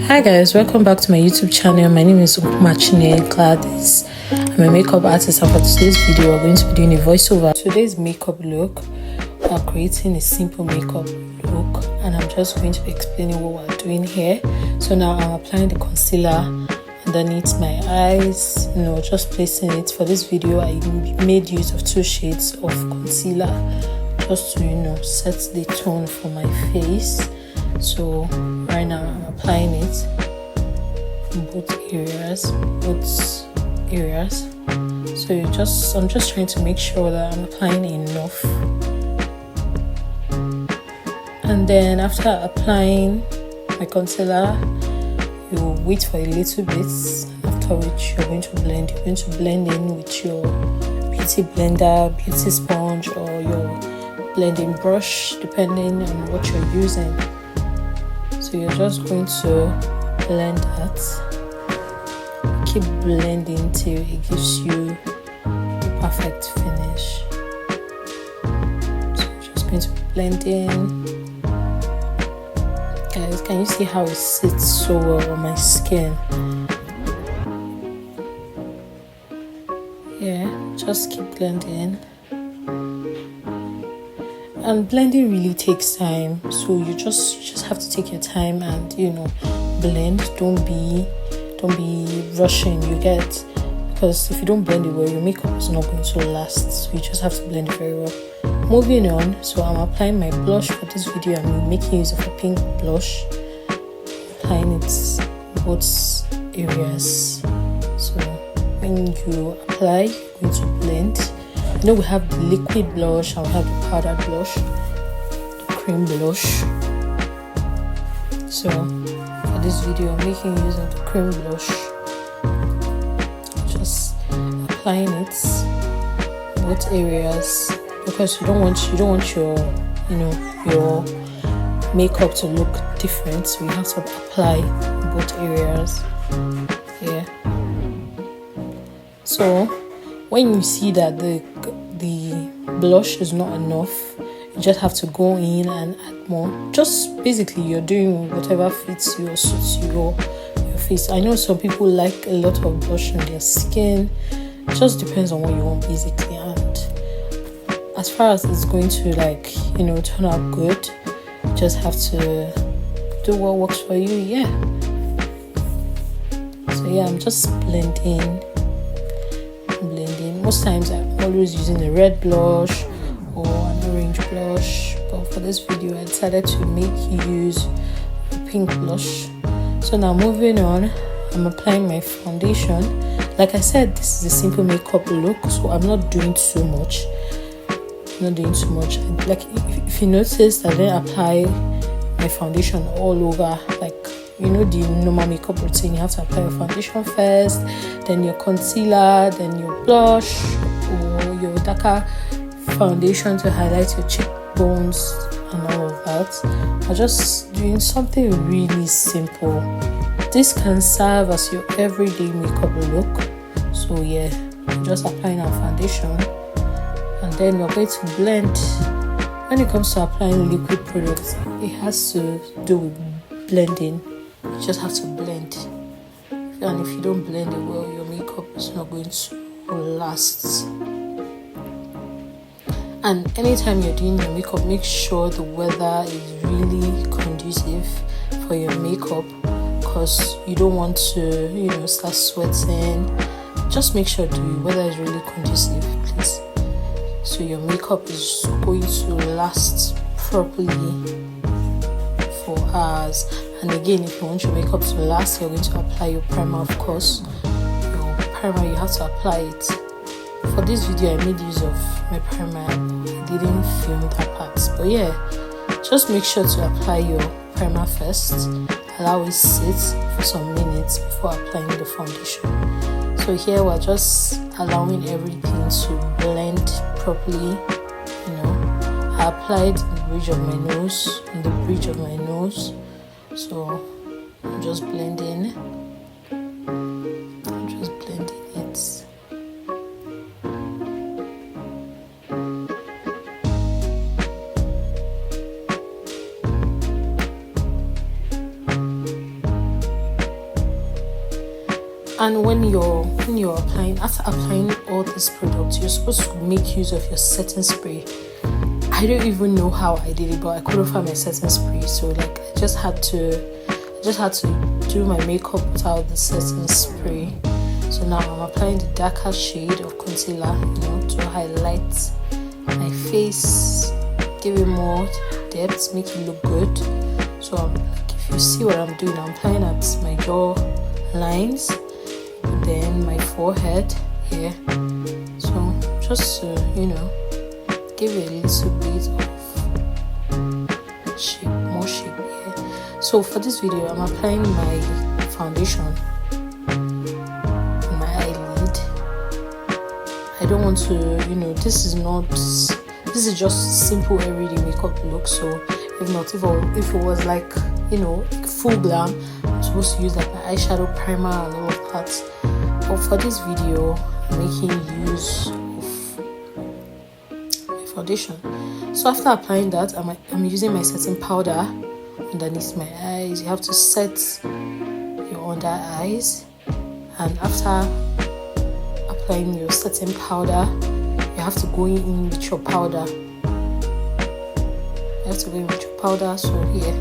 Hi guys, welcome back to my YouTube channel. My name is Machine Gladys. I'm a makeup artist, and for today's video we're going to be doing a voiceover. Today's makeup look, we're creating a simple makeup look and I'm just going to be explaining what we're doing here. So now I'm applying the concealer underneath my eyes, just placing it. For this video I made use of 2 shades of concealer just to set the tone for my face. So right now I'm applying it in both areas. So I'm just trying to make sure that I'm applying enough. And then after applying my concealer, you wait for a little bit, after which you're going to blend. You're going to blend in with your beauty blender, beauty sponge, or your blending brush, depending on what you're using. So you're just going to blend that. Keep blending till it gives you the perfect finish. So just going to blend in. Guys, can you see how it sits so well on my skin? Yeah, just keep blending. And blending really takes time, so you just have to take your time and blend. Don't be rushing, you get, because if you don't blend it well, your makeup is not going to last. So you just have to blend it very well. Moving on, so I'm applying my blush. For this video I'm making use of a pink blush, applying it both areas. So when you apply, you're going to blend. We have the liquid blush and we have the powder blush, the cream blush. So for this video I'm making use of the cream blush, just applying it both areas, because you don't want your your makeup to look different, so you have to apply both areas. Yeah. So when you see that the blush is not enough, you just have to go in and add more. Just basically you're doing whatever fits you or suits your face. I know some people like a lot of blush on their skin. It just depends on what you want basically, and as far as it's going to turn out good, you just have to do what works for you. Yeah. So yeah, I'm just blending. Most times I'm always using a red blush or an orange blush, but for this video I decided to make use of a pink blush. So now moving on, I'm applying my foundation. Like I said, this is a simple makeup look, so I'm not doing too much. Like if you notice, I didn't apply my foundation all over, the normal makeup routine. You have to apply your foundation first, then your concealer, then your blush or your darker foundation to highlight your cheekbones and all of that. I'm just doing something really simple. This can serve as your everyday makeup look. So yeah, I'm just applying our foundation, and then we're going to blend. When it comes to applying liquid products, it has to do with blending. You just have to blend, and if you don't blend it well, your makeup is not going to last. And anytime you're doing your makeup, make sure the weather is really conducive for your makeup, because you don't want to start sweating. Just make sure the weather is really conducive, please, so your makeup is going to last properly for hours. And again, if you want your makeup to last, you're going to apply your primer. Of course, your primer, you have to apply it. For this video I made use of my primer. I didn't film that part, but yeah, just make sure to apply your primer first. Allow it sit for some minutes before applying the foundation. So here we're just allowing everything to blend properly. I applied the bridge of my nose, so I'm just blending it. And when you're applying, after applying all these products, you're supposed to make use of your setting spray. I don't even know how I did it, but I couldn't find my setting spray, so like I just had to do my makeup without the setting spray. So now I'm applying the darker shade of concealer, to highlight my face, give it more depth, make it look good. So if you see what I'm doing, I'm applying at my jaw lines, then my forehead here. So just to give it a little bit of shape, more shape here. So for this video, I'm applying my foundation on my eyelid. I don't want to, this is just simple everyday makeup look. So if it was like, full glam, I'm supposed to use like my eyeshadow primer and all of that. But for this video, I'm making use of my foundation. So after applying that, I'm using my setting powder underneath my eyes. You have to set your under eyes, and after applying your setting powder, you have to go in with your powder. So here,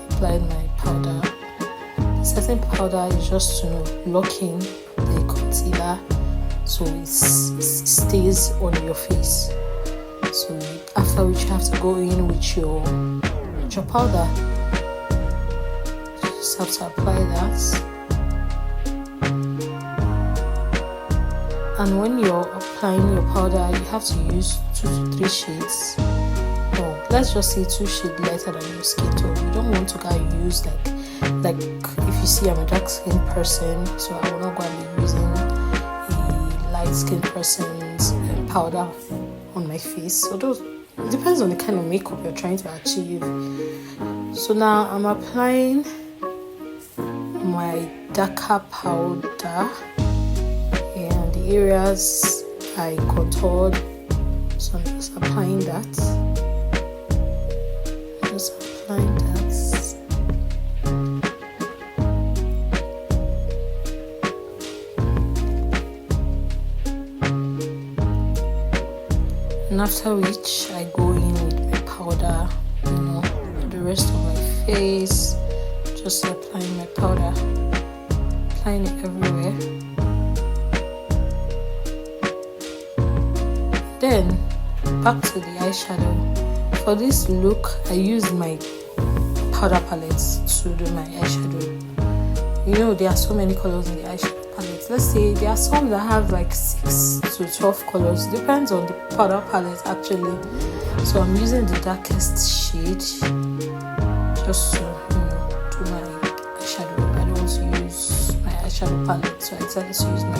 applying my powder. The setting powder is just to lock in the concealer so it stays on your face. So after which you have to go in with your powder. You just have to apply that. And when you're applying your powder, you have to use 2 to 3 shades. Let's just say 2 shades lighter than your skin tone. You don't want to use like if you see I'm a dark skin person, so I will not go and be using a light skin person's powder on my face. So it depends on the kind of makeup you're trying to achieve. So now I'm applying my darker powder and the areas I contoured. So I'm just applying that. And after which I go in with my powder, for the rest of my face, just applying my powder, applying it everywhere. Then back to the eyeshadow. For this look, I used my powder palette to do my eyeshadow. There are so many colors in the eyeshadow palette. Let's say there are some that have like 6 to 12 colors. Depends on the powder palette actually. So I'm using the darkest shade just to do my eyeshadow. I don't want to use my eyeshadow palette, so I decided to use my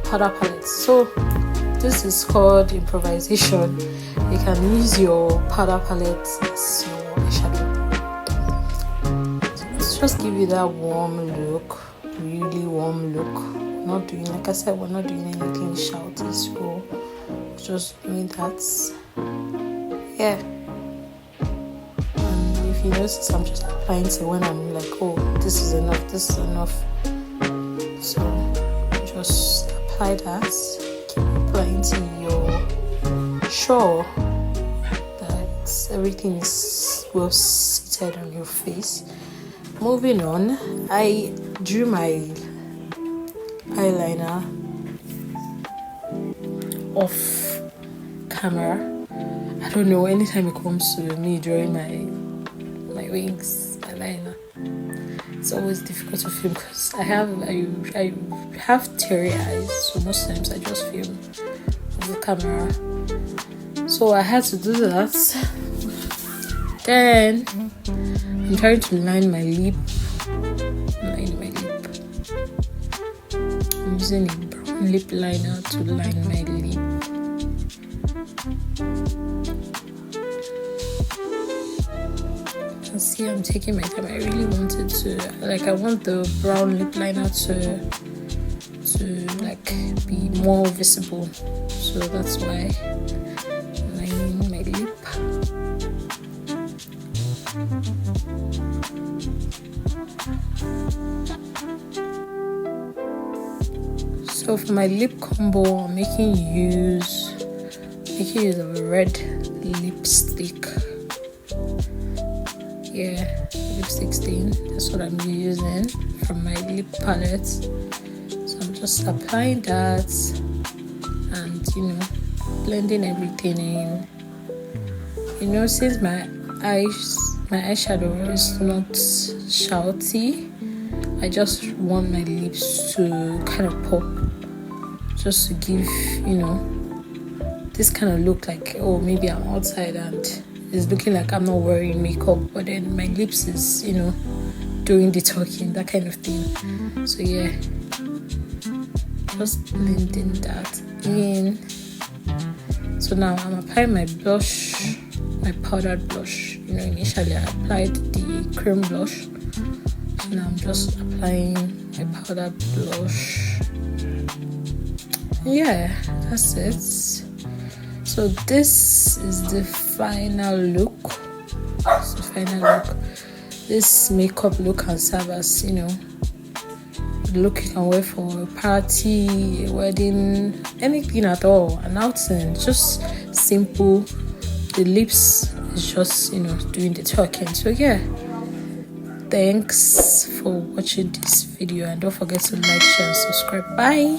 powder palette. So this is called improvisation. You can use your powder palette as your eyeshadow. Let's just give you that warm look, really warm look. Like I said, we're not doing anything shouty, so just doing that. Yeah. And if you notice, I'm just applying to when I'm like, oh, this is enough. So just apply that. Keep applying till you're sure that everything is well seated on your face. Moving on, I drew my eyeliner off camera. I don't know, anytime it comes to me drawing my wings eyeliner, it's always difficult to film because I have teary eyes, so most times I just film with the camera. So I had to do that. Then I'm trying to line my lip. I'm using a brown lip liner to line my lip. You can see I'm taking my time. I really wanted to, I want the brown lip liner to be more visible. So that's why I'm lining my lip. So for my lip combo, I'm making use of a red lipstick. Yeah, lipstick stain. That's what I'm using from my lip palette. So I'm just applying that and blending everything in. Since my eyeshadow is not shouty, I just want my lips to kind of pop, just to give this kind of look like, oh, maybe I'm outside and it's looking like I'm not wearing makeup, but then my lips is doing the talking, that kind of thing. So yeah, just blending that in. So now I'm applying my blush, my powdered blush. Initially I applied the cream blush, so now I'm just applying my powdered blush. Yeah, that's it. So this is the final look. This makeup look can serve as the look you can wear for a party, a wedding, anything at all, an outing. Just simple. The lips is just doing the talking. So yeah, thanks for watching this video, and don't forget to like, share, and subscribe. Bye.